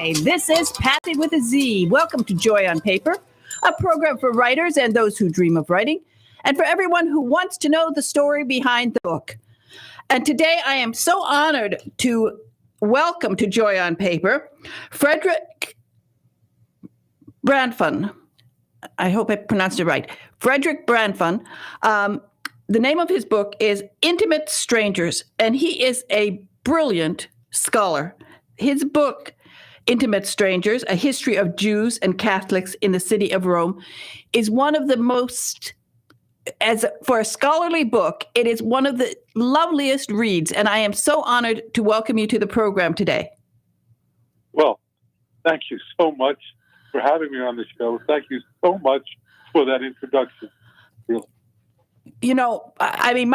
Hi, this is Patsy with a Z. Welcome to Joy on Paper, a program for writers and those who dream of writing, and for everyone who wants to know the story behind the book. And today I am so honored to welcome to Joy on Paper, Frederick Brandfun. I hope I pronounced it right. Frederick Brandfun. The name of his book is Intimate Strangers, and he is a brilliant scholar. His book, Intimate Strangers, A History of Jews and Catholics in the City of Rome, is one of the most, for a scholarly book, it is one of the loveliest reads, and I am so honored to welcome you to the program today. Well, thank you so much for having me on the show. Thank you so much for that introduction. Really. You know, I mean,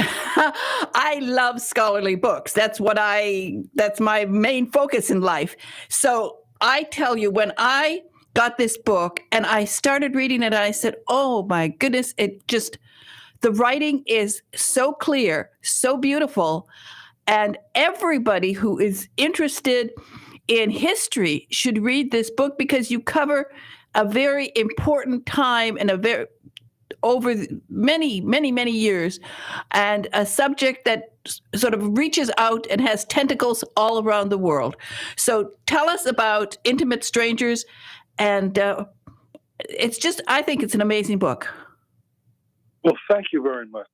I love scholarly books. That's my main focus in life. So I tell you, when I got this book and I started reading it, I said, oh my goodness, the writing is so clear, so beautiful. And everybody who is interested in history should read this book because you cover a very important time and over many, many, many years, and a subject that sort of reaches out and has tentacles all around the world. So tell us about Intimate Strangers, and I think it's an amazing book. Well, thank you very much.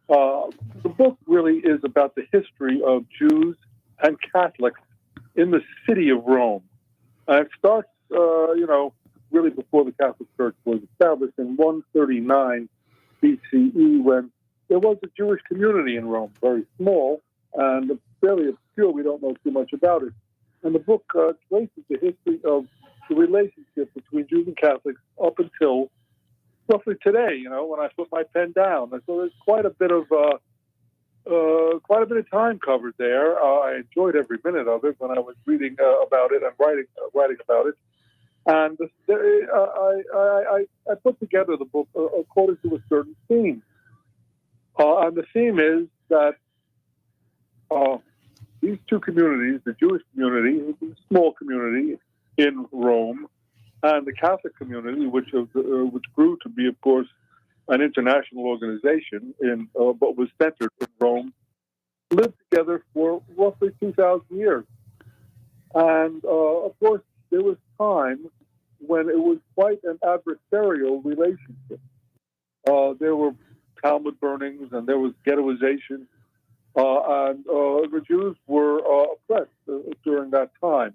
The book really is about the history of Jews and Catholics in the city of Rome. And it starts, really before the Catholic Church was established in 139 BCE, when there was a Jewish community in Rome, very small and fairly obscure. We don't know too much about it. And the book traces the history of the relationship between Jews and Catholics up until roughly today, when I put my pen down. And so there's quite a bit of time covered there. I enjoyed every minute of it when I was reading about it and writing about it. And I put together the book according to a certain theme. And the theme is that these two communities, the Jewish community, a small community in Rome, and the Catholic community, which grew to be, of course, an international organization but was centered in Rome, lived together for roughly 2,000 years. And, of course, there was time when it was quite an adversarial relationship. There were Talmud burnings and there was ghettoization, and the Jews were oppressed during that time,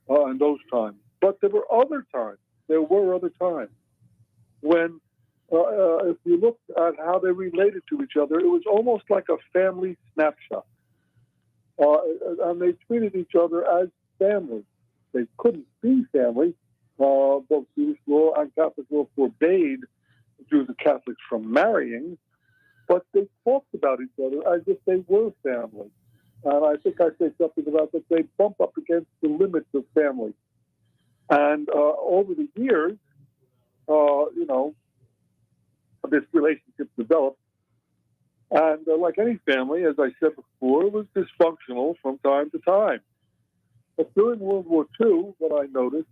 and those times. But there were other times when, if you looked at how they related to each other, it was almost like a family snapshot. And they treated each other as family. They couldn't be family. Both Jewish law and Catholic law forbade Jews and Catholics from marrying, but they talked about each other as if they were family. And I think I say something about that they bump up against the limits of family. And over the years, this relationship developed. And like any family, as I said before, it was dysfunctional from time to time. But during World War II, what I noticed,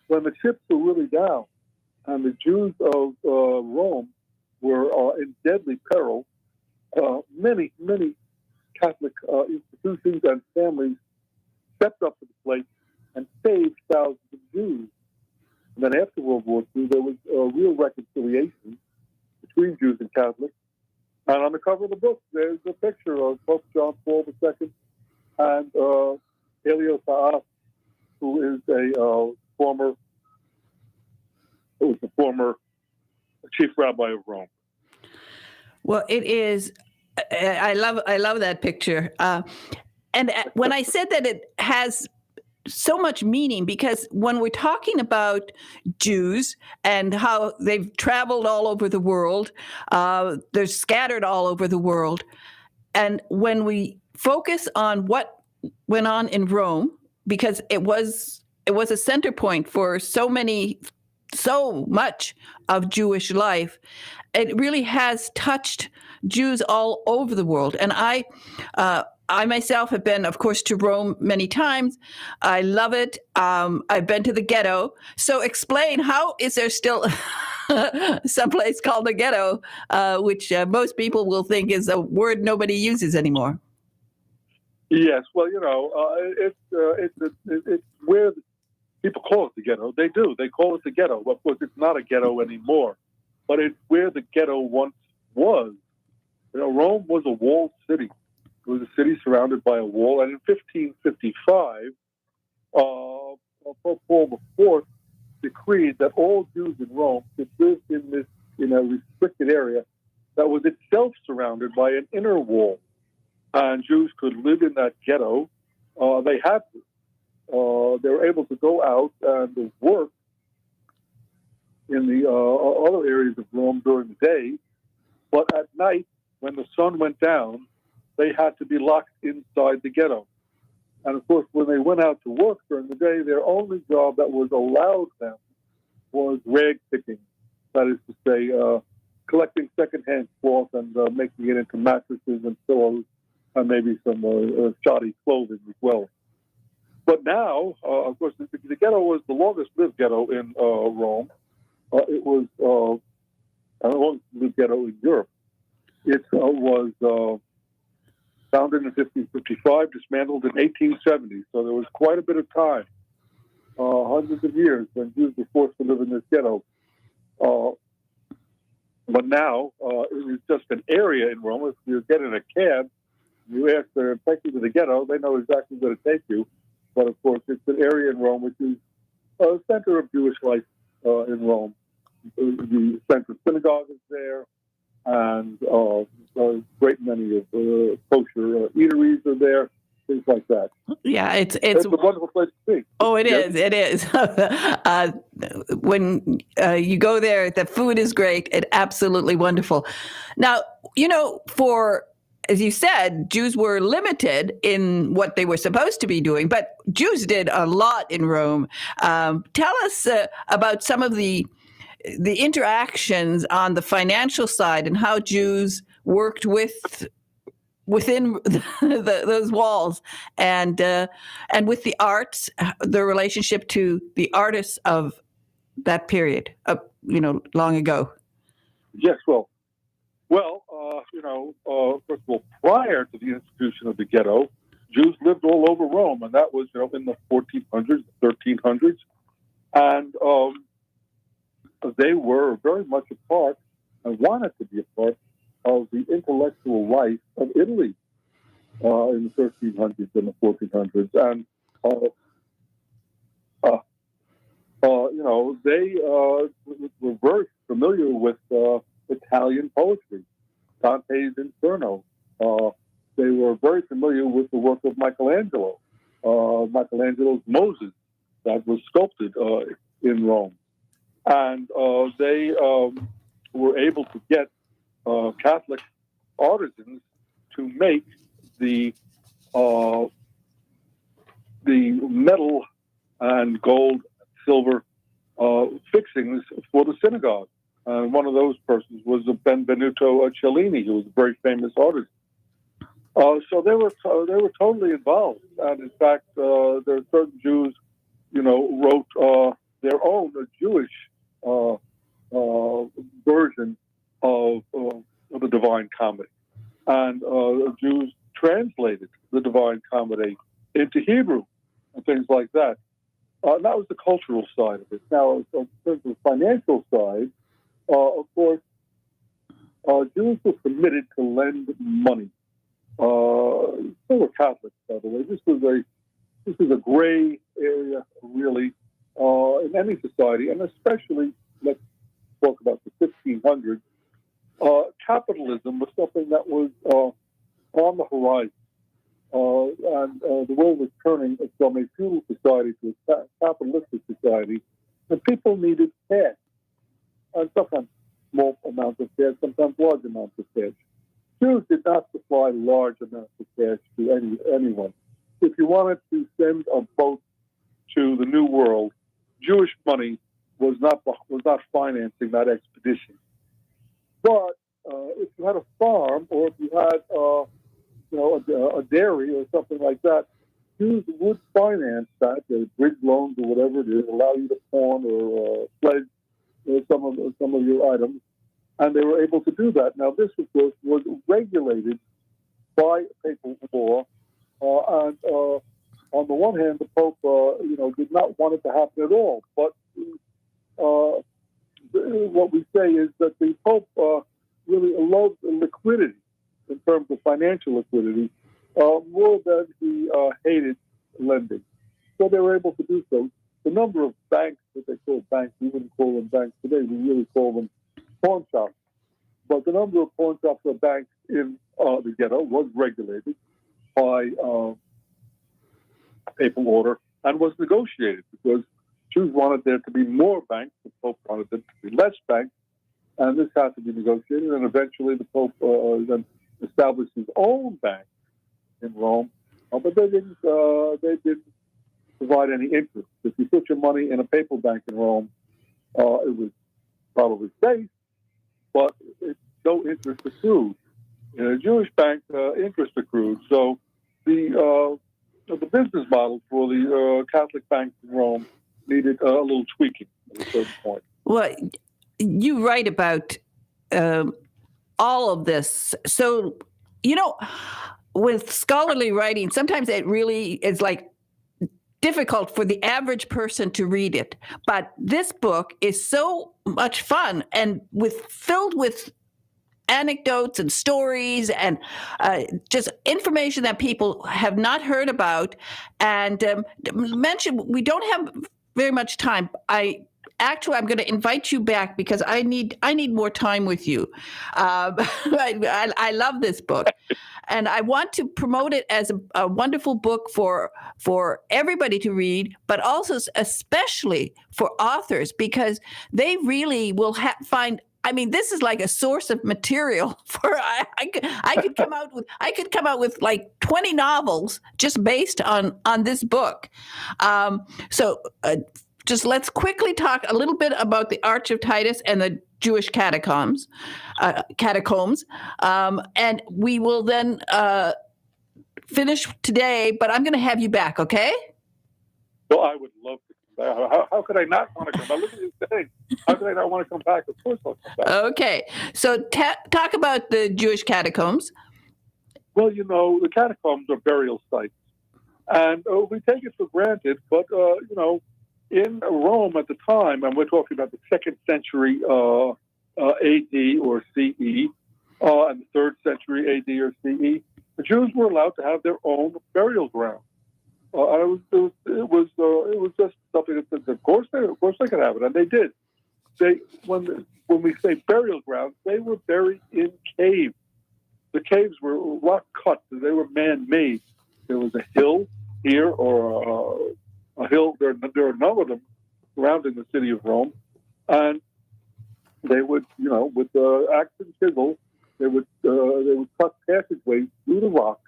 when the chips were really down and the Jews of Rome were in deadly peril, many, many Catholic institutions and families stepped up to the plate and saved thousands of Jews. And then after World War II, there was a real reconciliation between Jews and Catholics. And on the cover of the book, there's a picture of Pope John Paul II and Elio Saaf, who is the former chief rabbi of Rome. Well, it is. I love that picture. And when I said that it has so much meaning, because when we're talking about Jews and how they've traveled all over the world, they're scattered all over the world. And when we focus on what went on in Rome, because it was a center point for so much of Jewish life, it really has touched Jews all over the world. And I myself have been, of course, to Rome many times. I love it. I've been to the ghetto. So explain, how is there still someplace called the ghetto, which most people will think is a word nobody uses anymore? Yes, well, it's where people call it the ghetto. They do. They call it the ghetto. Of course, it's not a ghetto anymore, but it's where the ghetto once was. Rome was a walled city. It was a city surrounded by a wall. And in 1555, Pope Paul IV decreed that all Jews in Rome could live in a restricted area that was itself surrounded by an inner wall. And Jews could live in that ghetto. They had to. They were able to go out and work in the other areas of Rome during the day. But at night, when the sun went down, they had to be locked inside the ghetto. And of course, when they went out to work during the day, their only job that was allowed them was rag picking. That is to say, collecting secondhand cloth and making it into mattresses and pillows, and maybe some shoddy clothing as well. But now, of course, the ghetto was the longest-lived ghetto in Rome. It was the longest-lived ghetto in Europe. It was founded in 1555, dismantled in 1870. So there was quite a bit of time, hundreds of years, when Jews were forced to live in this ghetto. But now it is just an area in Rome. If you get in a cab, you ask to take you to the ghetto, they know exactly where to take you. But of course, it's an area in Rome which is a center of Jewish life in Rome. The central synagogue is there, and a great many of kosher eateries are there, things like that. Yeah, it's a wonderful place to be. Oh, it is. It is. When you go there, the food is great. It's absolutely wonderful. Now, as you said, Jews were limited in what they were supposed to be doing, but Jews did a lot in Rome. Tell us about some of the interactions on the financial side and how Jews worked within those walls, and with the arts, the relationship to the artists of that period, long ago. Yes, first of all, prior to the institution of the ghetto, Jews lived all over Rome, and that was, in the 1400s, 1300s, and they were very much a part, and wanted to be a part, of the intellectual life of Italy in the 1300s and the 1400s, and they were very familiar with Italian poetry, Dante's Inferno. They were very familiar with the work of Michelangelo, Michelangelo's Moses, that was sculpted in Rome. And they were able to get Catholic artisans to make the metal and gold, silver fixings for the synagogue. And one of those persons was Benvenuto Cellini, who was a very famous artist. So they were totally involved. And in fact, there are certain Jews, wrote their own Jewish version of the Divine Comedy. And Jews translated the Divine Comedy into Hebrew and things like that. That was the cultural side of it. Now, in terms of the financial side, of course, Jews were permitted to lend money. So were Catholics, by the way. This is a gray area, really, in any society, and especially, let's talk about the 1500s. Capitalism was something that was on the horizon, and the world was turning from a feudal society to a capitalistic society, and people needed cash, and sometimes small amounts of cash, sometimes large amounts of cash. Jews did not supply large amounts of cash to anyone. If you wanted to send a boat to the New World, Jewish money was not financing that expedition. But if you had a farm, or if you had a dairy or something like that, Jews would finance that, bridge loans or whatever it is, allow you to pawn or pledge some of your items, and they were able to do that. Now, this, of course, was regulated by papal law, and on the one hand, the Pope, did not want it to happen at all. But what we say is that the Pope really loved liquidity in terms of financial liquidity more than he hated lending. So they were able to do so. The number of banks that they call banks, we wouldn't call them banks today, we really call them pawn shops. But the number of pawn shops or banks in the ghetto was regulated by papal order and was negotiated because Jews wanted there to be more banks, the Pope wanted there to be less banks, and this had to be negotiated. And eventually the Pope then established his own bank in Rome, but they didn't provide any interest. If you put your money in a papal bank in Rome, it was probably safe, but no interest accrued. In a Jewish bank, interest accrued. So the business model for the Catholic banks in Rome needed a little tweaking at a certain point. Well, you write about all of this. So, with scholarly writing, sometimes it really is like difficult for the average person to read it. But this book is so much fun and filled with anecdotes and stories and just information that people have not heard about. And we don't have very much time. I'm going to invite you back because I need more time with you. I love this book, and I want to promote it as a wonderful book for everybody to read, but also especially for authors because they really will find. I mean, this is like a source of material for. I could come out with like 20 novels just based on this book. Just let's quickly talk a little bit about the Arch of Titus and the Jewish catacombs, and we will then finish today. But I'm going to have you back, okay? Well, I would love to come back. How could I not want to come back? Look at this thing. How could I not want to come back? Of course I'll come back. Okay, so talk about the Jewish catacombs. Well, the catacombs are burial sites, and we take it for granted, but in Rome at the time, and we're talking about the 2nd century AD or CE, and the 3rd century AD or CE, the Jews were allowed to have their own burial ground. It was just something that of course they could have it, and they did. When we say burial grounds, they were buried in caves. The caves were rock cut; they were man-made. There was a hill here or a hill. There are a number of them surrounding the city of Rome, and they would, with axe and chisel, they would cut passageways through the rock,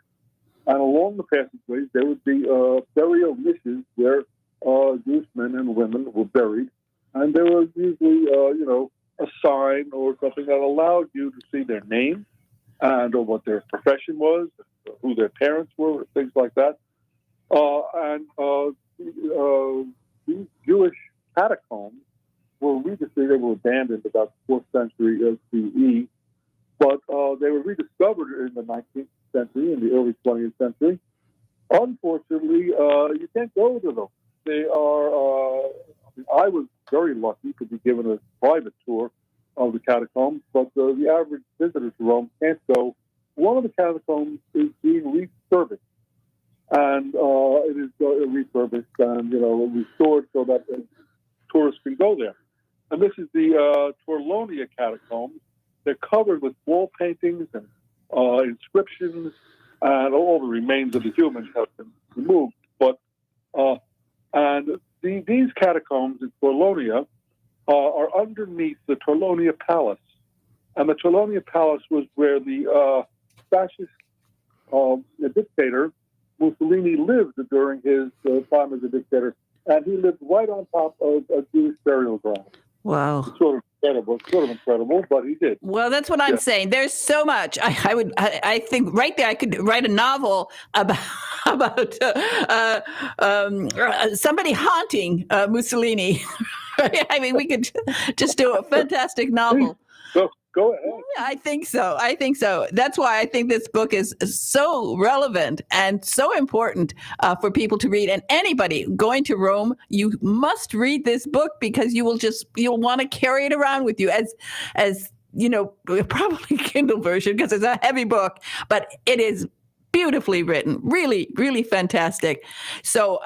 and along the passageways there would be burial niches where Jewish men and women were buried, and there was usually, a sign or something that allowed you to see their name and or what their profession was, who their parents were, things like that, these Jewish catacombs were they were abandoned about the 4th century CE, but they were rediscovered in the 19th century, in the early 20th century. Unfortunately, you can't go to them. They are, I was very lucky to be given a private tour of the catacombs, but the average visitor to Rome can't go. One of the catacombs is being refurbished. And it is refurbished and restored so that tourists can go there. And this is the Torlonia catacombs. They're covered with wall paintings and inscriptions, and all the remains of the humans have been removed. But these catacombs in Torlonia are underneath the Torlonia Palace, and the Torlonia Palace was where the fascist dictator Mussolini lived during his time as a dictator, and he lived right on top of a Jewish burial ground. Wow. Sort of incredible. It's sort of incredible, but he did. Well, that's what I'm saying. There's so much. I think right there I could write a novel about somebody haunting Mussolini. I mean, we could just do a fantastic novel. Go ahead. I think so. That's why I think this book is so relevant and so important for people to read. And anybody going to Rome, you must read this book because you'll want to carry it around with you as you know, probably Kindle version because it's a heavy book, but it is beautifully written, really, really fantastic. So,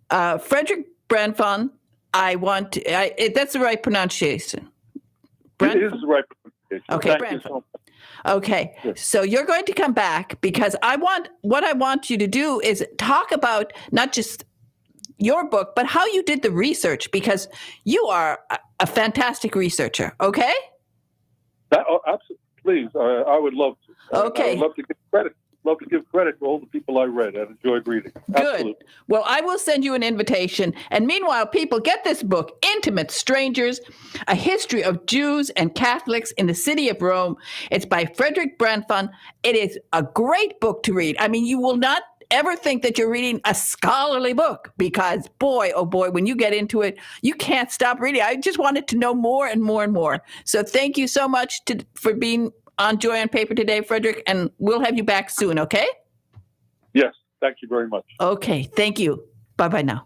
Frederick Branfon, that's the right pronunciation. It is the right pronunciation. Okay, Thank you so much. Okay, Yes. So you're going to come back because what I want you to do is talk about not just your book, but how you did the research because you are a fantastic researcher. Okay? Absolutely. Please, I would love to. Okay. I would love to give credit. Love to give credit to all the people I read and enjoyed reading. Good. Absolutely. Well, I will send you an invitation. And meanwhile, people, get this book, Intimate Strangers, A History of Jews and Catholics in the City of Rome. It's by Frederick Branfon. It is a great book to read. I mean, you will not ever think that you're reading a scholarly book because, boy, oh boy, when you get into it, you can't stop reading. I just wanted to know more and more and more. So thank you so much for being on Joy on Paper today, Frederick, and we'll have you back soon, okay? Yes, thank you very much. Okay, thank you. Bye-bye now.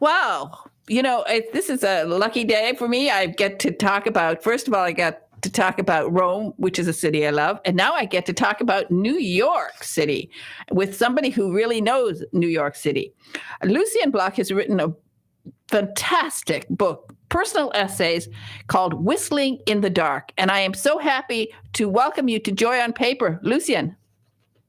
Wow. You know, this is a lucky day for me. I get to talk about, first of all, I got to talk about Rome, which is a city I love, and now I get to talk about New York City with somebody who really knows New York City. Lucien Bloch has written a fantastic book, personal essays called Whistling in the Dark. And I am so happy to welcome you to Joy on Paper. Lucien.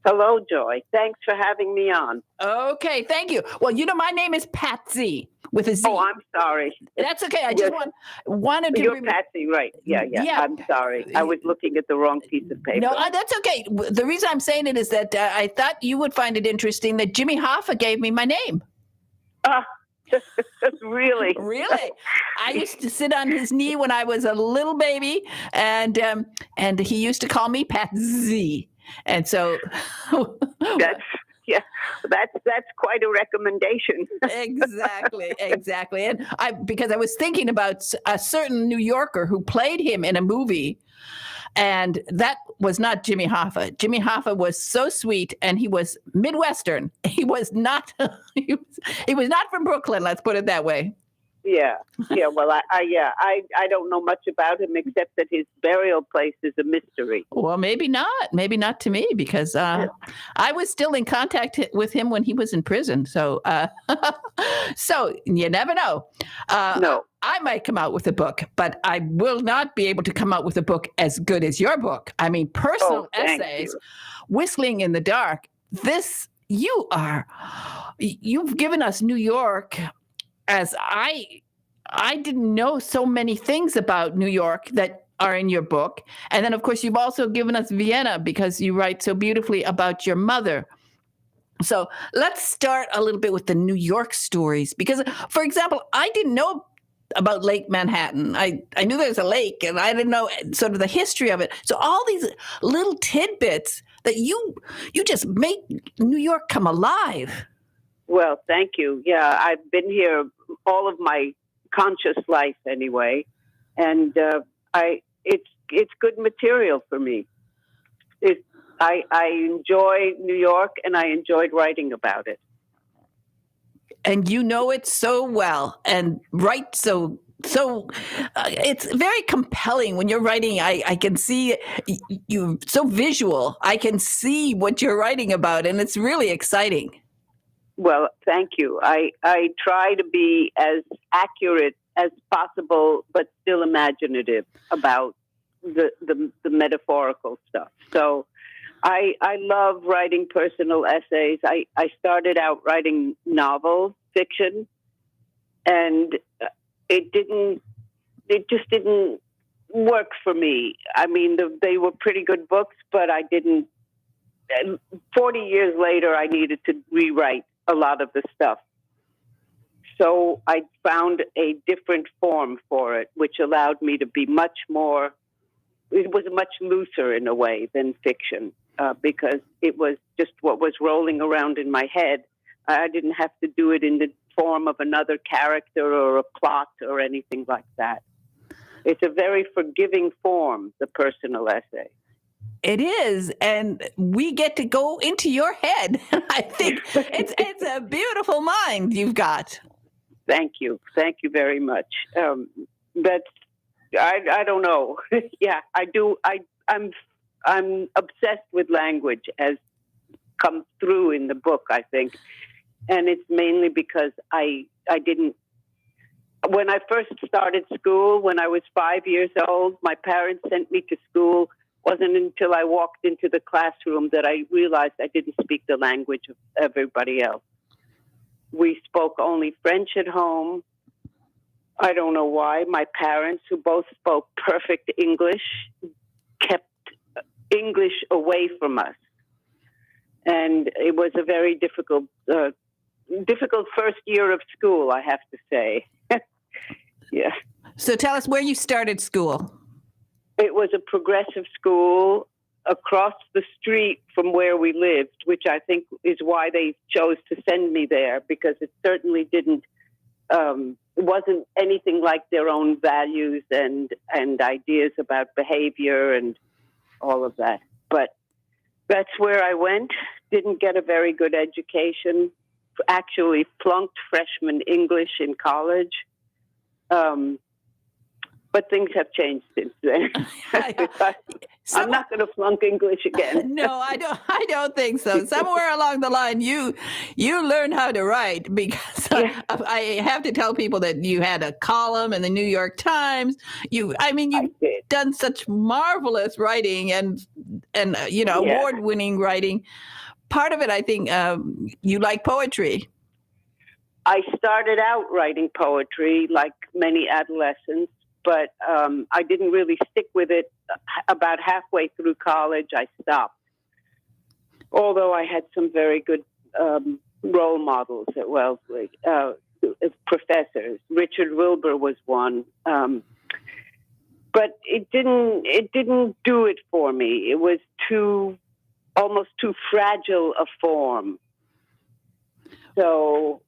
Hello, Joy. Thanks for having me on. Okay, thank you. Well, you know, my name is Patsy with a Z. Oh, I'm sorry. That's okay. I just wanted to... You're Patsy, right. Yeah. I'm sorry. I was looking at the wrong piece of paper. No, that's okay. The reason I'm saying it is that I thought you would find it interesting that Jimmy Hoffa gave me my name. Really? Really? I used to sit on his knee when I was a little baby, and he used to call me Patsy. And so that's quite a recommendation. Exactly. And because I was thinking about a certain New Yorker who played him in a movie. And that was not Jimmy Hoffa. Jimmy Hoffa was so sweet, and he was Midwestern. He was not. He was not from Brooklyn. Let's put it that way. Yeah. Well, I don't know much about him except that his burial place is a mystery. Well, maybe not. Maybe not to me because I was still in contact with him when he was in prison. So, so you never know. No. I might come out with a book, but I will not be able to come out with a book as good as your book. I mean, personal essays, Whistling in the Dark. You've given us New York as I didn't know so many things about New York that are in your book. And then, of course, you've also given us Vienna because you write so beautifully about your mother. So let's start a little bit with the New York stories because, for example, I didn't know about Lake Manhattan. I knew there's a lake, and I didn't know sort of the history of it. So all these little tidbits that you just make New York come alive. Well, thank you. Yeah, I've been here all of my conscious life anyway, and it's good material for me. I enjoy New York, and I enjoyed writing about it. And you know it so well and write so it's very compelling when you're writing. I can see you so visual. I can see what you're writing about, and it's really exciting. Well, thank you. I try to be as accurate as possible, but still imaginative about the metaphorical stuff. So I love writing personal essays. I started out writing novel fiction, and it just didn't work for me. I mean, they were pretty good books, but I didn't. 40 years later, I needed to rewrite a lot of the stuff. so I found a different form for it, which allowed me to be much more, it was much looser in a way than fiction, because it was just what was rolling around in my head. I didn't have to do it in the form of another character or a plot or anything like that. It's a very forgiving form, the personal essay. It is, and we get to go into your head. I think it's a beautiful mind you've got. Thank you very much. That's I don't know. Yeah, I do. I'm obsessed with language, as comes through in the book, I think, and it's mainly because I didn't. When I first started school, when I was 5 years old, my parents sent me to school. Wasn't until I walked into the classroom that I realized I didn't speak the language of everybody else. We spoke only French at home. I don't know why. My parents, who both spoke perfect English, kept English away from us. And it was a very difficult first year of school, I have to say. Yeah. So tell us where you started school. It was a progressive school across the street from where we lived, which I think is why they chose to send me there, because it certainly wasn't anything like their own values and ideas about behavior and all of that. But that's where I went. Didn't get a very good education. Actually flunked freshman English in college. But things have changed since then. I'm not going to flunk English again. No, I don't think so. Somewhere along the line, you learned how to write, because I have to tell people that you had a column in the New York Times. You've done such marvelous writing and award-winning writing. Part of it, I think, you like poetry. I started out writing poetry like many adolescents, but I didn't really stick with it. About halfway through college, I stopped. Although I had some very good role models at Wesley, professors. Richard Wilbur was one, but it didn't do it for me. It was almost too fragile a form. So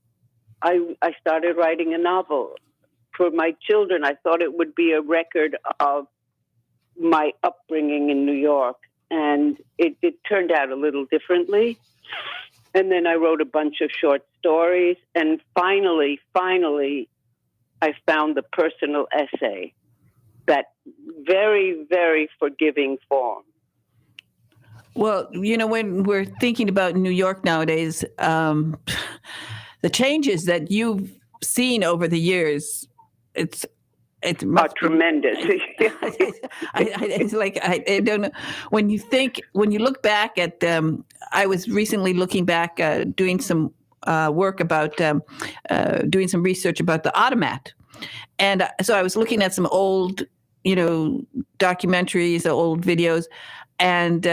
I started writing a novel. For my children, I thought it would be a record of my upbringing in New York, and it turned out a little differently. And then I wrote a bunch of short stories, and finally, I found the personal essay, that very, very forgiving form. Well, when we're thinking about New York nowadays, the changes that you've seen over the years, it's tremendous. It's like, I don't know. When you look back at, I was recently looking back, doing some work about, doing some research about the automat. And so I was looking at some old, documentaries, old videos, and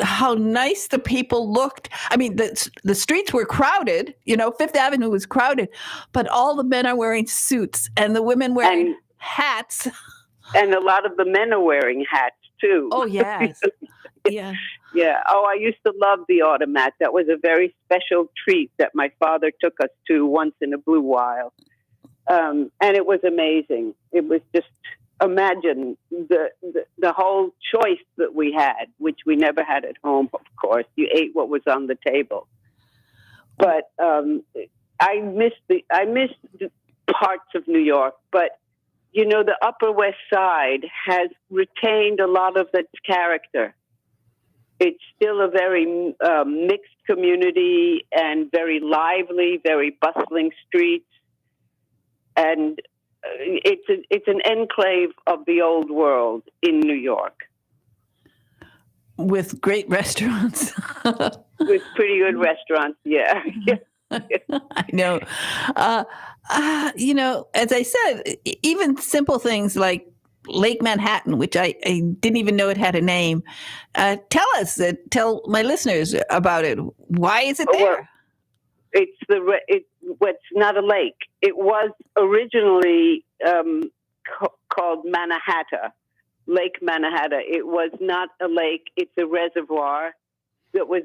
how nice the people looked. I mean, the streets were crowded. Fifth Avenue was crowded, but all the men are wearing suits and the women wearing hats. And a lot of the men are wearing hats too. Oh yes, yeah, yeah. Oh, I used to love the automat. That was a very special treat that my father took us to once in a blue while, and it was amazing. It was just. Imagine the whole choice that we had, which we never had at home, of course. You ate what was on the table. But I missed parts of New York. But, the Upper West Side has retained a lot of its character. It's still a very mixed community and very lively, very bustling streets. And it's an enclave of the old world in New York, with great restaurants. With pretty good restaurants, yeah. I know. As I said, even simple things like Lake Manhattan, which I didn't even know it had a name. Tell my listeners about it. Why is it there? Well, what's not a lake. It was originally called Mannahatta, Lake Mannahatta. It was not a lake. It's a reservoir that was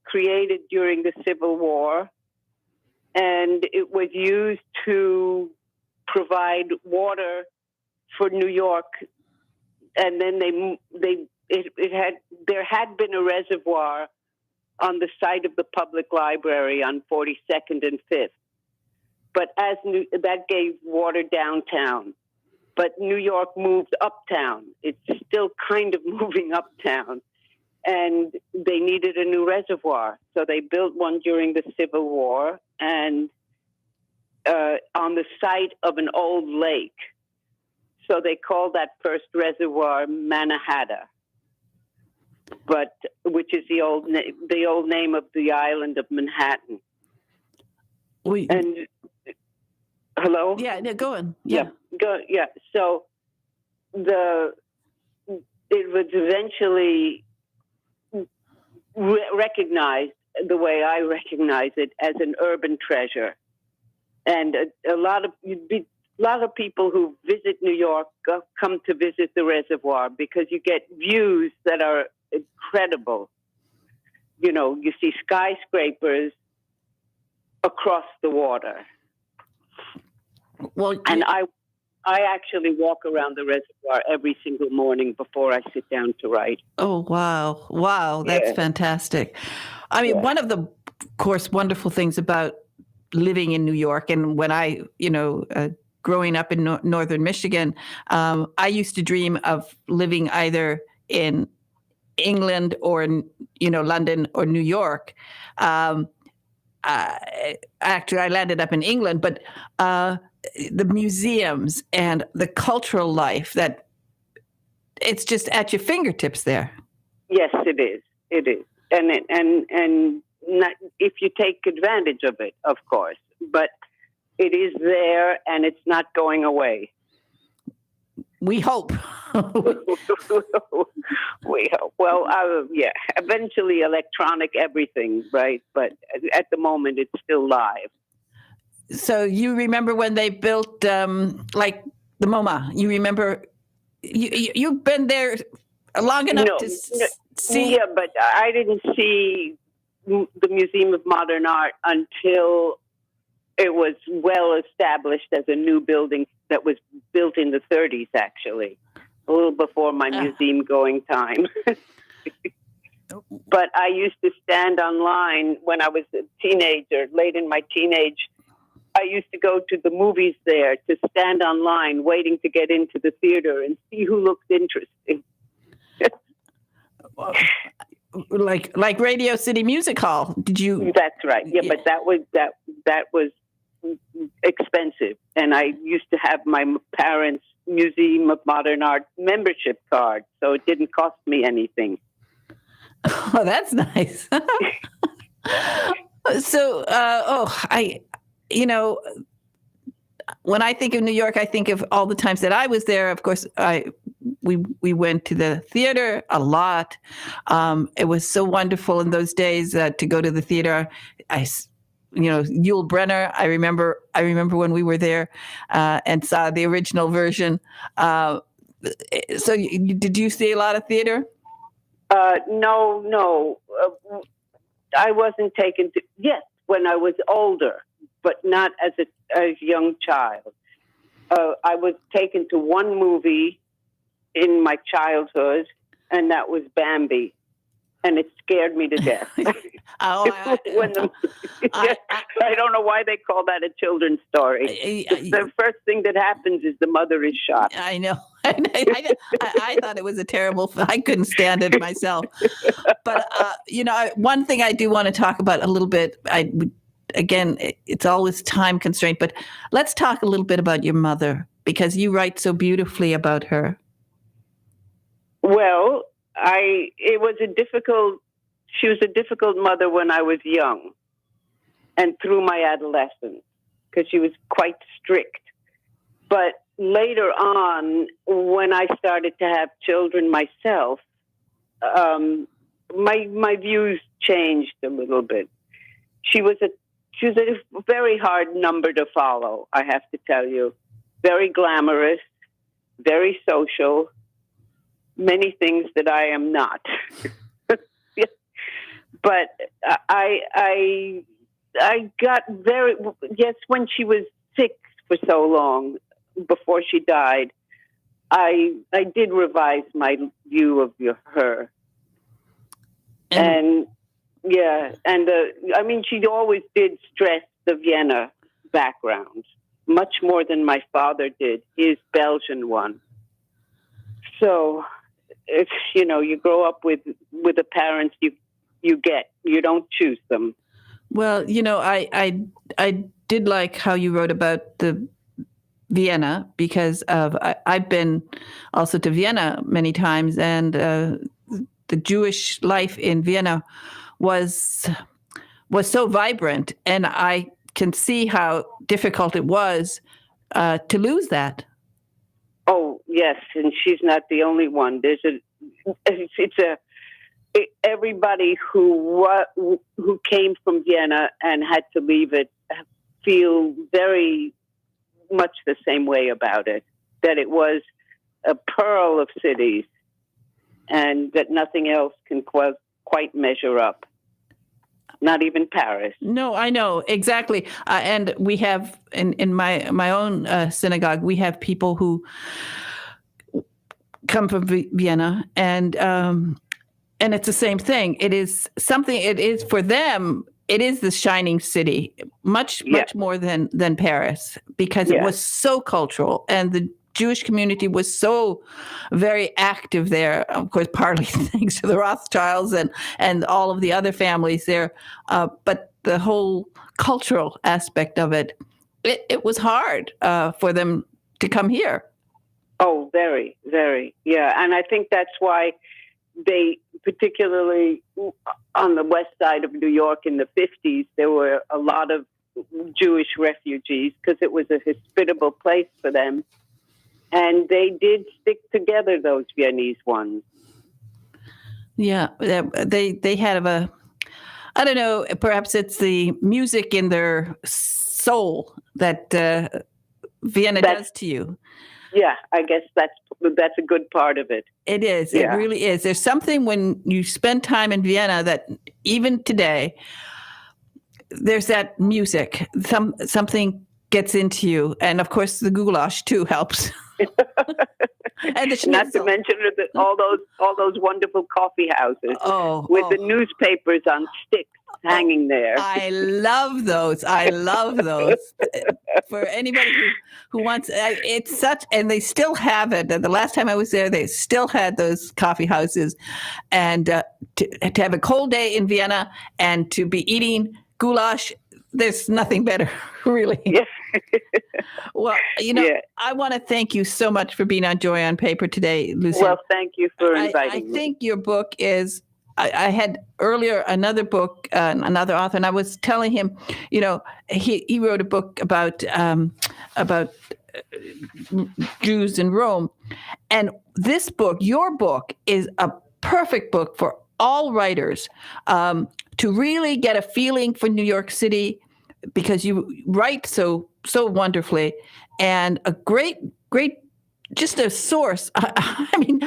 created during the Civil War, and it was used to provide water for New York. And then there had been a reservoir on the site of the public library on 42nd and 5th. But that gave water downtown. But New York moved uptown. It's still kind of moving uptown. And they needed a new reservoir. So they built one during the Civil War and on the site of an old lake. So they called that first reservoir Mannahatta, but which is the old name of the island of Manhattan. And hello? Yeah, no, go on. Yeah. So it was eventually recognized the way I recognize it as an urban treasure, and a lot of people who visit New York come to visit the reservoir because you get views that are incredible. You know, you see skyscrapers across the water. Well, and I actually walk around the reservoir every single morning before I sit down to write. Oh, wow. Wow. That's fantastic. I mean, one of the, of course, wonderful things about living in New York, and when I, growing up in northern Michigan, I used to dream of living either in England or in, London or New York. Actually, I landed up in England, but the museums and the cultural life, that it's just at your fingertips there. Yes, it is. It is, and not, if you take advantage of it, of course, but it is there and it's not going away. We hope. We hope. Well, eventually electronic everything, right? But at the moment, it's still live. So you remember when they built, like the MoMA? You remember, you've been there long enough to see? Yeah, but I didn't see the Museum of Modern Art until it was well established as a new building that was built in the 30s, actually, a little before my museum going time. But I used to stand online when I was a teenager, late in my teenage. I used to go to the movies there to stand online waiting to get into the theater and see who looked interesting. Like Radio City Music Hall. Did you? That's right. Yeah, but that was expensive, and I used to have my parents' Museum of Modern Art membership card, so it didn't cost me anything. Oh, that's nice. So, when I think of New York, I think of all the times that I was there. Of course, we went to the theater a lot. It was so wonderful in those days to go to the theater. Yul Brynner. I remember when we were there and saw the original version. So, did you see a lot of theater? No. I wasn't taken to. Yes, when I was older, but not as a young child. I was taken to one movie in my childhood, and that was Bambi. And it scared me to death. I don't know why they call that a children's story. The first thing that happens is the mother is shot. I know. I thought it was a terrible. I couldn't stand it myself. But one thing I do want to talk about a little bit. Again, it's always time constraint, but let's talk a little bit about your mother, because you write so beautifully about her. Well, she was a difficult mother when I was young and through my adolescence, because she was quite strict. But later on, when I started to have children myself, my views changed a little bit. She was a she was a very hard number to follow, I have to tell you. Very glamorous, very social, many things that I am not. But I got when she was sick for so long before she died, I did revise my view of her. And I mean, she always did stress the Vienna background much more than my father did, his Belgian one. So, if you grow up with the parents you get, you don't choose them. Well, I did like how you wrote about the Vienna, because I've been also to Vienna many times, and the Jewish life in Vienna was so vibrant, and I can see how difficult it was to lose that. Oh yes, and she's not the only one. Everybody who came from Vienna and had to leave it feel very much the same way about it. That it was a pearl of cities, and that nothing else can quite measure up. Not even Paris. No, I know exactly. And we have in my own synagogue, we have people who come from Vienna, and it's the same thing. It is something. It is for them. It is the shining city, much more than Paris, because it was so cultural, and the Jewish community was so very active there. Of course, partly thanks to the Rothschilds and all of the other families there. But the whole cultural aspect of it was hard for them to come here. Oh, very, very. Yeah. And I think that's why they, particularly on the west side of New York in the 50s, there were a lot of Jewish refugees because it was a hospitable place for them. And they did stick together, those Viennese ones. Yeah, they had I don't know, perhaps it's the music in their soul that Vienna does to you. Yeah, I guess that's a good part of it. It is. Yeah. It really is. There's something when you spend time in Vienna that even today, there's that music. Something gets into you, and of course the goulash too helps. And the not to mention all those wonderful coffee houses with the newspapers on sticks hanging there. I love those. For anybody who wants, it's such, and they still have it. The last time I was there, they still had those coffee houses, and to have a cold day in Vienna and to be eating goulash, there's nothing better, really. Yeah. Well, I want to thank you so much for being on Joy on Paper today, Lucy. Well, thank you for inviting me. I think your book is, I had earlier another book, another author, and I was telling him, he wrote a book about Jews in Rome. And this book, your book, is a perfect book for all writers to really get a feeling for New York City, because you write so wonderfully, and a great, just a source. I mean,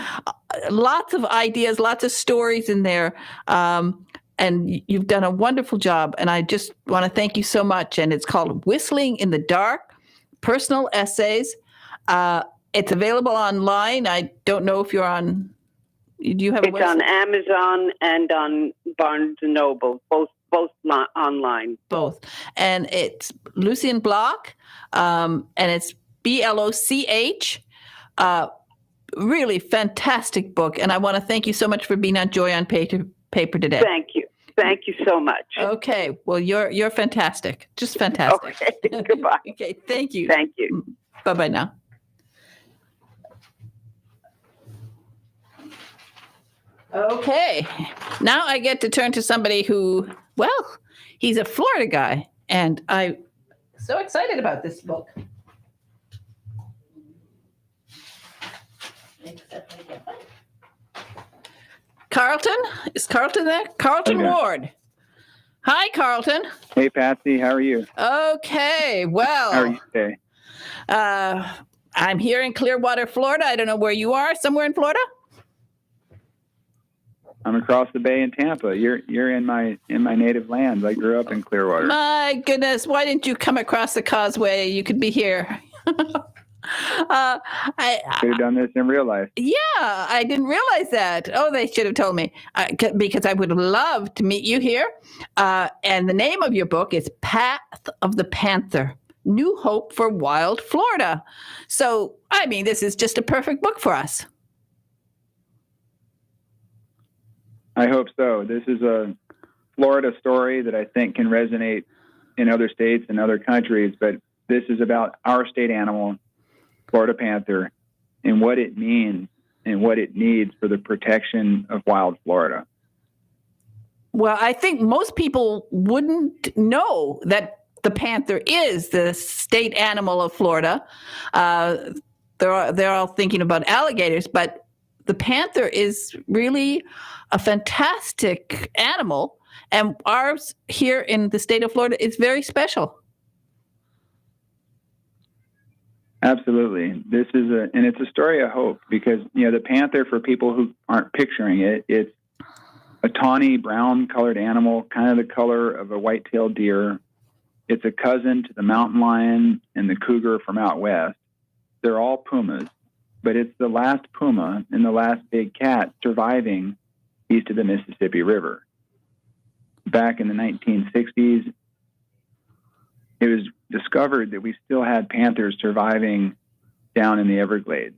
lots of ideas, lots of stories in there. And you've done a wonderful job. And I just want to thank you so much. And it's called Whistling in the Dark, Personal Essays. It's available online. I don't know if you're on, do you have a website? It's on Amazon and on Barnes & Noble, both online. Both. And it's Lucien Bloch, and it's BLOCH. Really fantastic book. And I want to thank you so much for being on Joy on Paper today. Thank you. Thank you so much. Okay. Well, you're fantastic. Just fantastic. Okay. Goodbye. Okay. Thank you. Thank you. Bye-bye now. Okay. Now I get to turn to somebody who, well, he's a Florida guy, and I'm so excited about this book. Carlton? Is Carlton there? Carlton Ward. Hi, Carlton. Hey, Patsy, how are you? Okay, well, How are you today? I'm here in Clearwater, Florida. I don't know where you are. Somewhere in Florida? I'm across the bay in Tampa. You're in my native land. I grew up in Clearwater. My goodness, why didn't you come across the causeway? You could be here. I Could have done this in real life. Yeah, I didn't realize that. Oh, they should have told me because I would love to meet you here. And the name of your book is Path of the Panther, New Hope for Wild Florida. So, I mean, this is just a perfect book for us. I hope so. This is a Florida story that I think can resonate in other states and other countries, but this is about our state animal, Florida panther, and what it means and what it needs for the protection of wild Florida. Well, I think most people wouldn't know that the panther is the state animal of Florida. They're all thinking about alligators, but the panther is really a fantastic animal, and ours here in the state of Florida is very special. Absolutely. It's a story of hope because, the panther, for people who aren't picturing it, it's a tawny brown colored animal, kind of the color of a white-tailed deer. It's a cousin to the mountain lion and the cougar from out west. They're all pumas, but it's the last puma and the last big cat surviving east of the Mississippi River. Back in the 1960s, it was discovered that we still had panthers surviving down in the Everglades.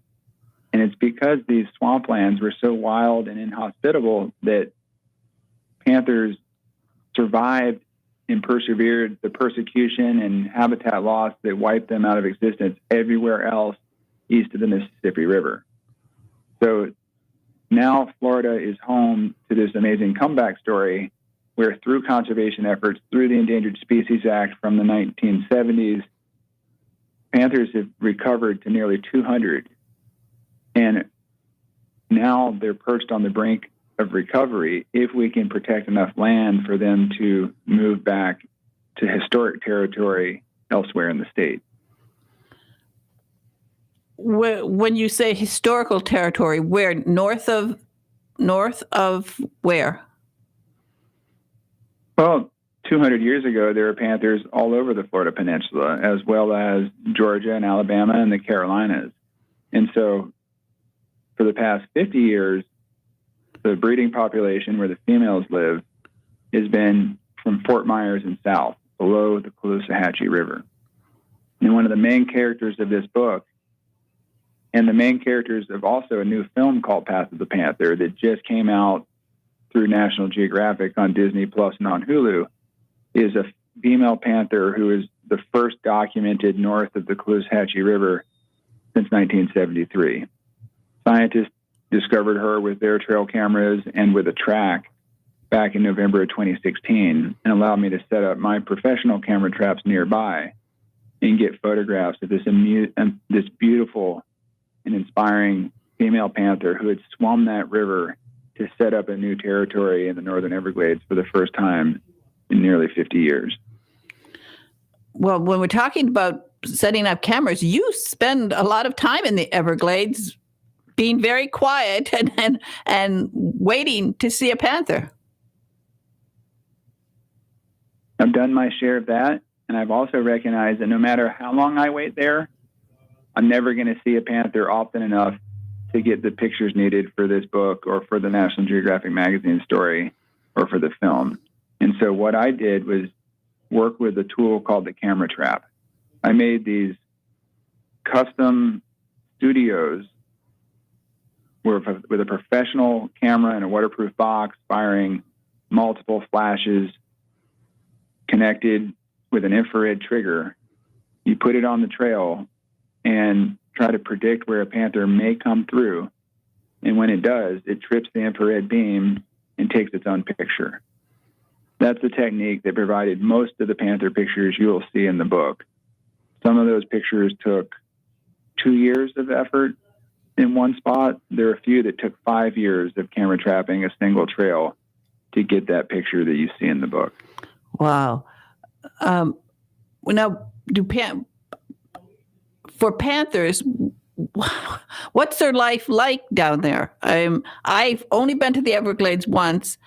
And it's because these swamplands were so wild and inhospitable that panthers survived and persevered the persecution and habitat loss that wiped them out of existence everywhere else east of the Mississippi River. So now Florida is home to this amazing comeback story where through conservation efforts, through the Endangered Species Act from the 1970s, panthers have recovered to nearly 200. And now they're perched on the brink of recovery if we can protect enough land for them to move back to historic territory elsewhere in the state. When you say historical territory, where? North of where? Well, 200 years ago, there were panthers all over the Florida Peninsula, as well as Georgia and Alabama and the Carolinas. And so for the past 50 years, the breeding population where the females live has been from Fort Myers and south, below the Caloosahatchee River. And one of the main characters of this book, and the main characters of also a new film called Path of the Panther that just came out through National Geographic on Disney Plus and on Hulu, is a female panther who is the first documented north of the Caloosahatchee River since 1973. Scientists discovered her with their trail cameras and with a track back in November of 2016 and allowed me to set up my professional camera traps nearby and get photographs of this beautiful and inspiring female panther who had swum that river to set up a new territory in the Northern Everglades for the first time in nearly 50 years. Well, when we're talking about setting up cameras, you spend a lot of time in the Everglades being very quiet and waiting to see a panther. I've done my share of that, and I've also recognized that no matter how long I wait there, I'm never going to see a panther often enough to get the pictures needed for this book or for the National Geographic magazine story or for the film. And so what I did was work with a tool called the camera trap. I made these custom studios with a professional camera and a waterproof box firing multiple flashes connected with an infrared trigger. You put it on the trail and try to predict where a panther may come through. And when it does, it trips the infrared beam and takes its own picture. That's the technique that provided most of the panther pictures you will see in the book. Some of those pictures took 2 years of effort in one spot. There are a few that took 5 years of camera trapping a single trail to get that picture that you see in the book. Wow. Now, for panthers, what's their life like down there? I've only been to the Everglades once,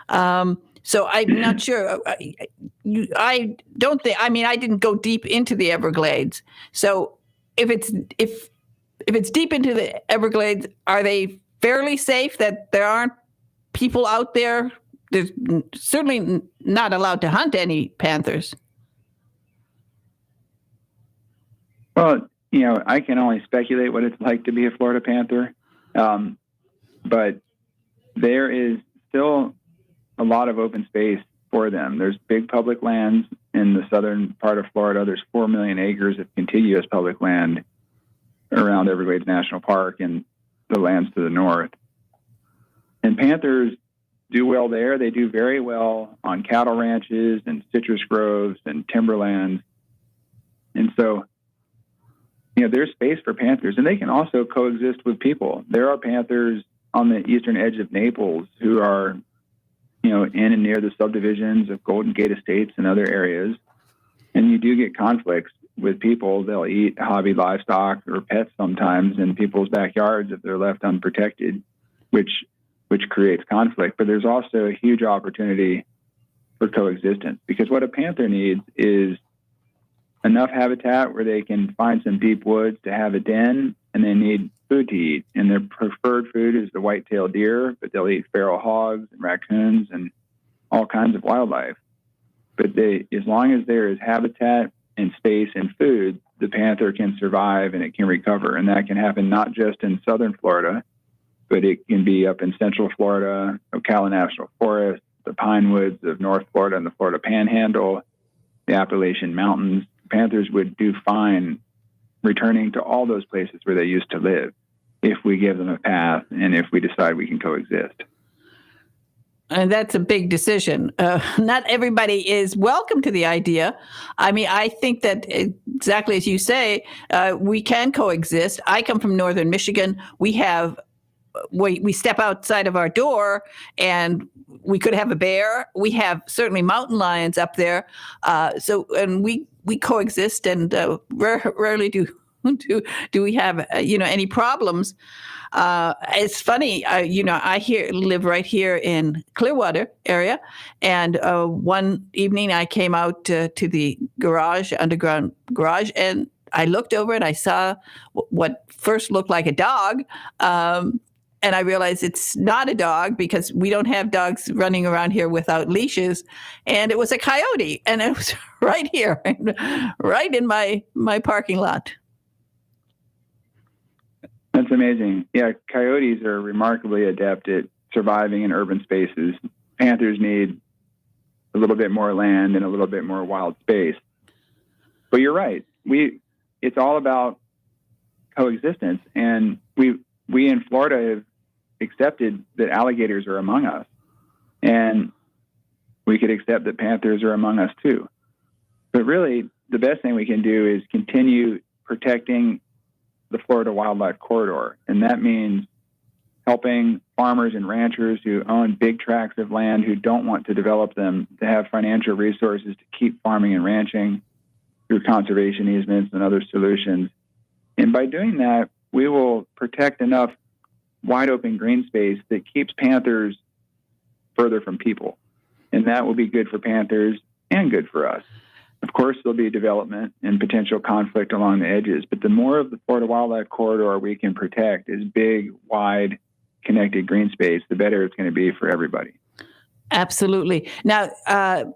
so I'm not sure. I don't think. I mean, I didn't go deep into the Everglades. So if it's deep into the Everglades, are they fairly safe? That there aren't people out there? There's certainly not allowed to hunt any panthers. Well, I can only speculate what it's like to be a Florida panther, but there is still a lot of open space for them. There's big public lands in the southern part of Florida. There's 4 million acres of contiguous public land around Everglades National Park and the lands to the north. And panthers do well there. They do very well on cattle ranches and citrus groves and timberlands. And so, there's space for panthers, and they can also coexist with people. There are panthers on the eastern edge of Naples who are, in and near the subdivisions of Golden Gate Estates and other areas. And you do get conflicts with people. They'll eat hobby livestock or pets sometimes in people's backyards if they're left unprotected, which creates conflict. But there's also a huge opportunity for coexistence, because what a panther needs is enough habitat where they can find some deep woods to have a den, and they need food to eat. And their preferred food is the white-tailed deer, but they'll eat feral hogs and raccoons and all kinds of wildlife. But as long as there is habitat and space and food, the panther can survive and it can recover. And that can happen not just in southern Florida, but it can be up in central Florida, Ocala National Forest, the pine woods of North Florida and the Florida Panhandle, the Appalachian Mountains. Panthers would do fine returning to all those places where they used to live if we give them a path and if we decide we can coexist. And that's a big decision. Not everybody is welcome to the idea. I mean, I think that exactly as you say, we can coexist. I come from northern Michigan. We step outside of our door and we could have a bear. We have certainly mountain lions up there. And we coexist, and rarely do we have any problems. It's funny, I live right here in Clearwater area, and one evening I came out to the underground garage, and I looked over and I saw what first looked like a dog. And I realized it's not a dog because we don't have dogs running around here without leashes. And it was a coyote, and it was right here, right in my parking lot. That's amazing. Yeah, coyotes are remarkably adept at surviving in urban spaces. Panthers need a little bit more land and a little bit more wild space. But you're right. It's all about coexistence. And we in Florida have accepted that alligators are among us, and we could accept that panthers are among us too. But really, the best thing we can do is continue protecting the Florida Wildlife Corridor, and that means helping farmers and ranchers who own big tracts of land who don't want to develop them to have financial resources to keep farming and ranching through conservation easements and other solutions. And by doing that, we will protect enough wide open green space that keeps panthers further from people. And that will be good for panthers and good for us. Of course, there'll be development and potential conflict along the edges, but the more of the Florida Wildlife Corridor we can protect as big, wide, connected green space, the better it's going to be for everybody. Absolutely. Now,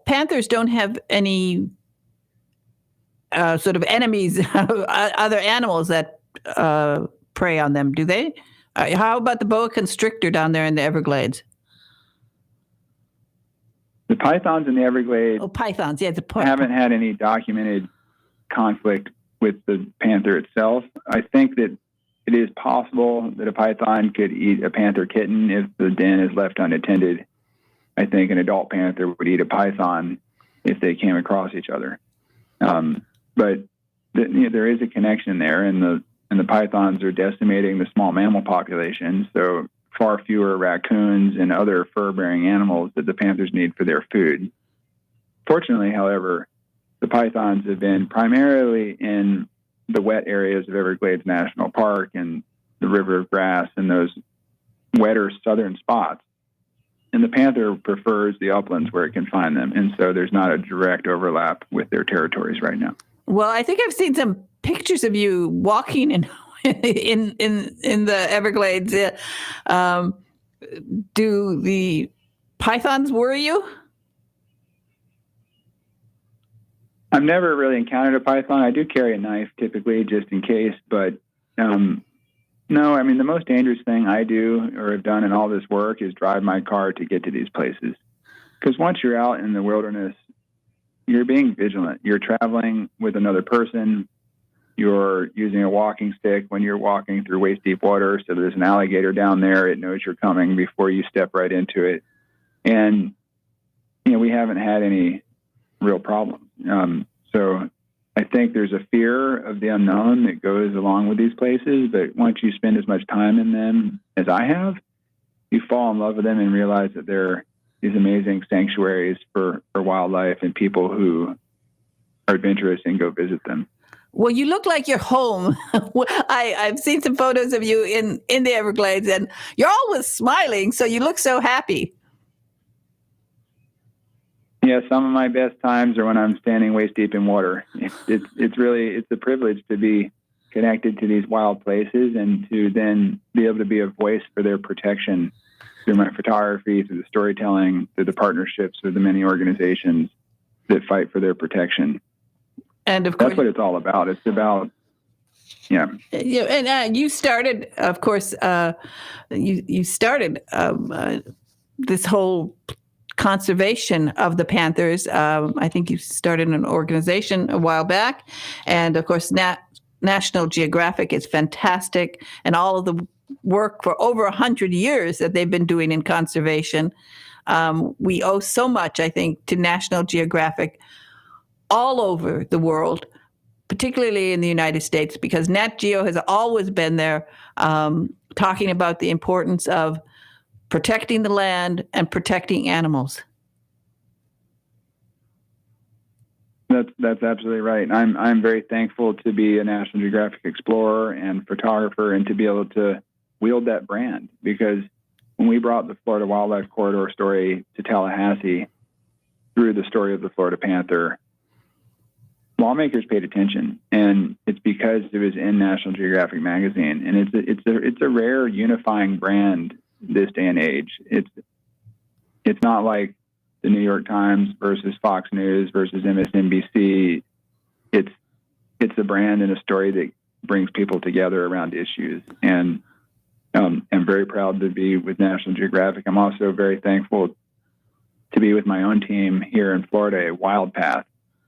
panthers don't have any sort of enemies, other animals that prey on them, do they? How about the boa constrictor down there in the Everglades? The pythons in the Everglades pythons, yeah, haven't had any documented conflict with the panther itself. I think that it is possible that a python could eat a panther kitten if the den is left unattended. I think an adult panther would eat a python if they came across each other. But there is a connection there, and the pythons are decimating the small mammal population. So far fewer raccoons and other fur-bearing animals that the panthers need for their food. Fortunately, however, the pythons have been primarily in the wet areas of Everglades National Park and the River of Grass and those wetter southern spots. And the panther prefers the uplands where it can find them. And so there's not a direct overlap with their territories right now. Well, I think I've seen some pictures of you walking in the Everglades. Do the pythons worry you? I've never really encountered a python. I do carry a knife typically just in case, but no, I mean, the most dangerous thing I do or have done in all this work is drive my car to get to these places. Because once you're out in the wilderness, you're being vigilant. You're traveling with another person. You're using a walking stick when you're walking through waist-deep water. So there's an alligator down there. It knows you're coming before you step right into it. And, we haven't had any real problems. So I think there's a fear of the unknown that goes along with these places. But once you spend as much time in them as I have, you fall in love with them and realize that they're these amazing sanctuaries for wildlife and people who are adventurous and go visit them. Well, you look like you're home. I've seen some photos of you in the Everglades, and you're always smiling, so you look so happy. Yeah, some of my best times are when I'm standing waist deep in water. It's a privilege to be connected to these wild places and to then be able to be a voice for their protection through my photography, through the storytelling, through the partnerships with the many organizations that fight for their protection. And of course, that's what it's all about. It's about, and you started, of course, you started this whole conservation of the panthers. I think you started an organization a while back, and of course, National Geographic is fantastic, and all of the work for over 100 years that they've been doing in conservation. We owe so much, I think, to National Geographic all over the world, particularly in the United States, because Nat Geo has always been there talking about the importance of protecting the land and protecting animals. That's absolutely right. I'm very thankful to be a National Geographic explorer and photographer and to be able to wield that brand, because when we brought the Florida Wildlife Corridor story to Tallahassee through the story of the Florida panther, lawmakers paid attention, and it's because it was in National Geographic magazine, and it's a rare unifying brand this day and age. It's not like the New York Times versus Fox News versus MSNBC. It's a brand and a story that brings people together around issues, and I'm very proud to be with National Geographic. I'm also very thankful to be with my own team here in Florida at Wild Path.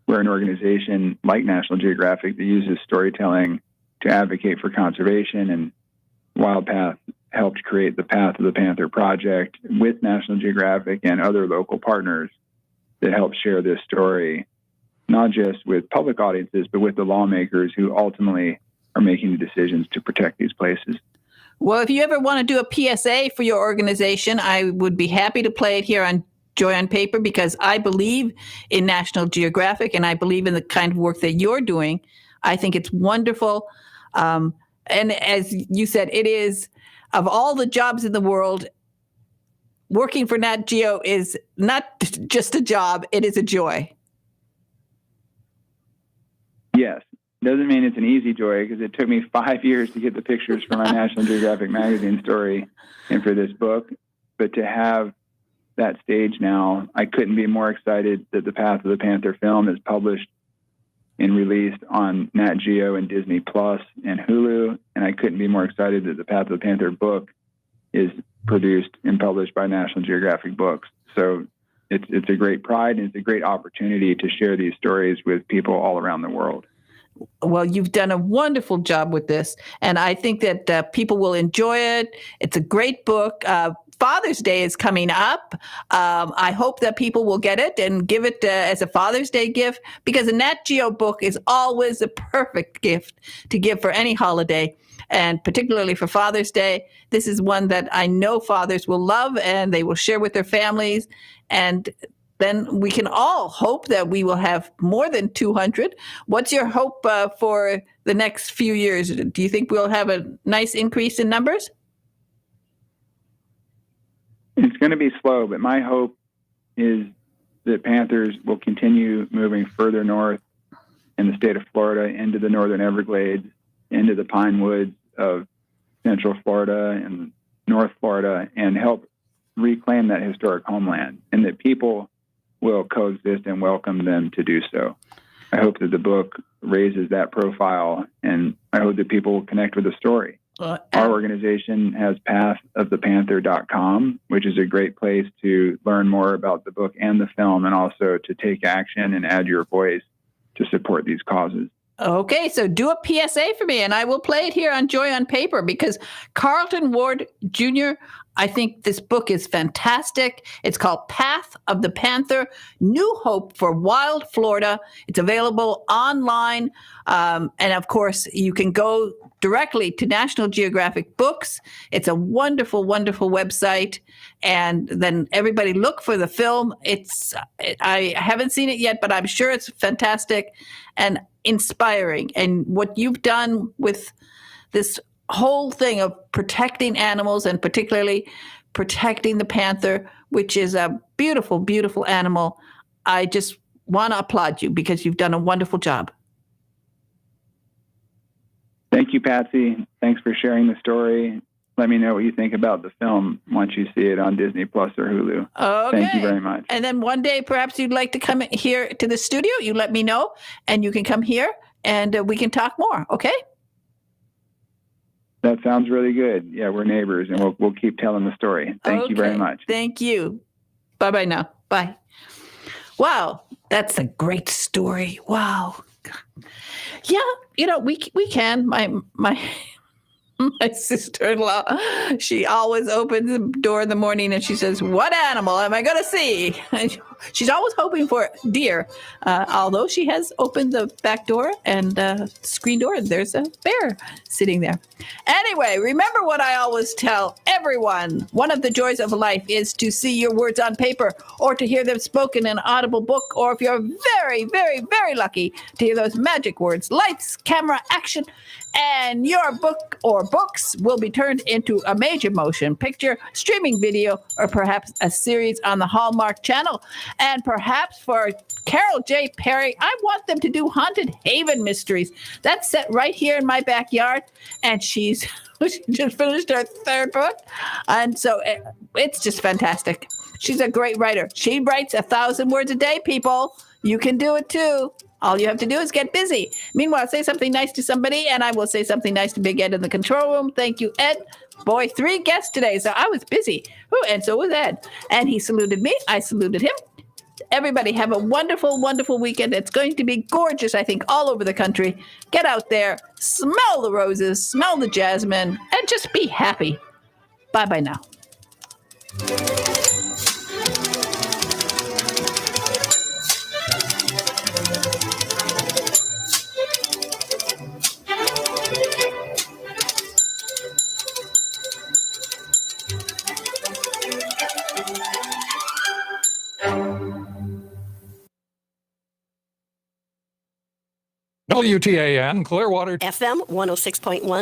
We're an organization like National Geographic that uses storytelling to advocate for conservation, and Wild Path helped create the Path of the Panther project with National Geographic and other local partners that help share this story, not just with public audiences, but with the lawmakers who ultimately are making the decisions to protect these places. Well, if you ever want to do a PSA for your organization, I would be happy to play it here on Joy on Paper, because I believe in National Geographic and I believe in the kind of work that you're doing. I think it's wonderful. And as you said, it is, of all the jobs in the world, working for Nat Geo is not just a job, it is a joy. Yes. Doesn't mean it's an easy joy, because it took me 5 years to get the pictures for my National Geographic magazine story and for this book. But to have that stage now, I couldn't be more excited that the Path of the Panther film is published and released on Nat Geo and Disney Plus and Hulu. And I couldn't be more excited that the Path of the Panther book is produced and published by National Geographic Books. So it's a great pride, and it's a great opportunity to share these stories with people all around the world. Well, you've done a wonderful job with this, and I think that people will enjoy it. It's a great book. Father's Day is coming up. I hope that people will get it and give it as a Father's Day gift, because a Nat Geo book is always a perfect gift to give for any holiday, and particularly for Father's Day. This is one that I know fathers will love and they will share with their families. And then we can all hope that we will have more than 200. What's your hope for the next few years? Do you think we'll have a nice increase in numbers? It's going to be slow, but my hope is that panthers will continue moving further north in the state of Florida into the northern Everglades, into the pine woods of Central Florida and North Florida, and help reclaim that historic homeland, and that people will coexist and welcome them to do so. I hope that the book raises that profile, and I hope that people will connect with the story. Our organization has pathofthepanther.com, which is a great place to learn more about the book and the film, and also to take action and add your voice to support these causes. Okay, so do a PSA for me, and I will play it here on Joy on Paper, because Carlton Ward Jr., I think this book is fantastic. It's called Path of the Panther, New Hope for Wild Florida. It's available online. And of course, you can go directly to National Geographic Books. It's a wonderful, wonderful website. And then everybody look for the film. I haven't seen it yet, but I'm sure it's fantastic and inspiring. And what you've done with this whole thing of protecting animals, and particularly protecting the panther, which is a beautiful, beautiful animal. I just want to applaud you because you've done a wonderful job. Thank you, Patsy. Thanks for sharing the story. Let me know what you think about the film once you see it on Disney Plus or Hulu. Okay. Thank you very much. And then one day, perhaps you'd like to come here to the studio. You let me know, and you can come here, and we can talk more. Okay? That sounds really good. Yeah, we're neighbors, and we'll keep telling the story. Thank you very much. Thank you. Bye-bye now. Bye. Wow, that's a great story. Wow. Yeah, we can. My sister-in-law, she always opens the door in the morning and she says, "What animal am I going to see?" And she's always hoping for deer, although she has opened the back door and screen door, and there's a bear sitting there. Anyway, remember what I always tell everyone. One of the joys of life is to see your words on paper, or to hear them spoken in an audible book, or if you're very, very, very lucky to hear those magic words, lights, camera, action, and your book or books will be turned into a major motion picture, streaming video, or perhaps a series on the Hallmark Channel. And perhaps for Carol J. Perry, I want them to do Haunted Haven Mysteries. That's set right here in my backyard, and she just finished her third book. And so it's just fantastic. She's a great writer. She writes 1,000 words a day, people. You can do it too. All you have to do is get busy. Meanwhile, say something nice to somebody, and I will say something nice to Big Ed in the control room. Thank you, Ed. Boy, 3 guests today, so I was busy. Ooh, and so was Ed. And he saluted me. I saluted him. Everybody have a wonderful, wonderful weekend. It's going to be gorgeous, I think, all over the country. Get out there, smell the roses, smell the jasmine, and just be happy. Bye-bye now. WTAN Clearwater FM 106.1.